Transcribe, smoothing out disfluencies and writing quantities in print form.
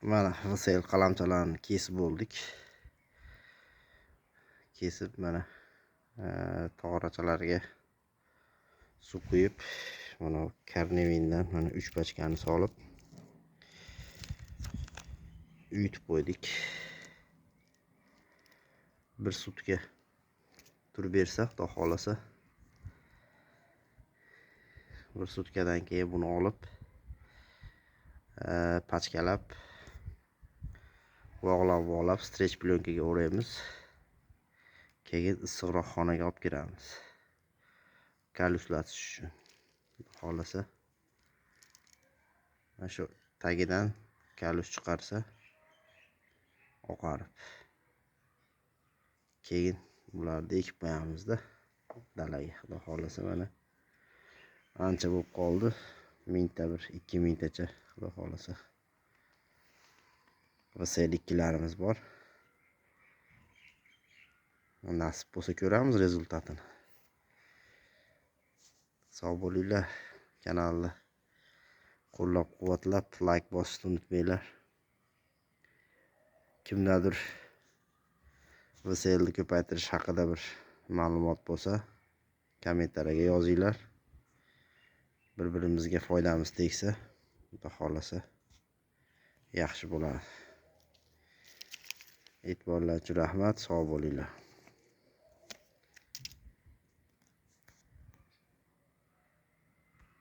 Mana VSL qalamchalarni kesib bo'ldik. Kesib mana tog'orachalarga suv quyib, mana karnevindan mana 3 pachkani solib uyutib qo'ydik. Bir sutka turib bersa, xudo xolasa bir sutkadan keyin buni olib pachkalab bog'lab strech plyonkaga o'raymiz. Keyin issiqroq xonaga olib kiramiz. Kalyuslatish uchun. Xolasa mana shu tagidan kalyus chiqarsa oqarib. Keyin bularni ekib qo'yamizda dalaga. Xudo xolasa mana ancha bo'lib qoldi. Mingta bir 2 mingtacha xudo xolasa. VSL ikkilarimiz bor. Nasib bo'lsa ko'ramiz rezultatini. Sog' bo'linglar. Kanalni qo'llab-quvvatlab, like bosishni unutmanglar. Kimdadir VSLni ko'paytirish haqida bir ma'lumot bo'lsa, kommentariyaga yozinglar. Bir-birimizga foydamiz tegsa, xudo xolasa yaxshi bo'ladi. E'tiborlar uchun rahmat, sog' bo'linglar.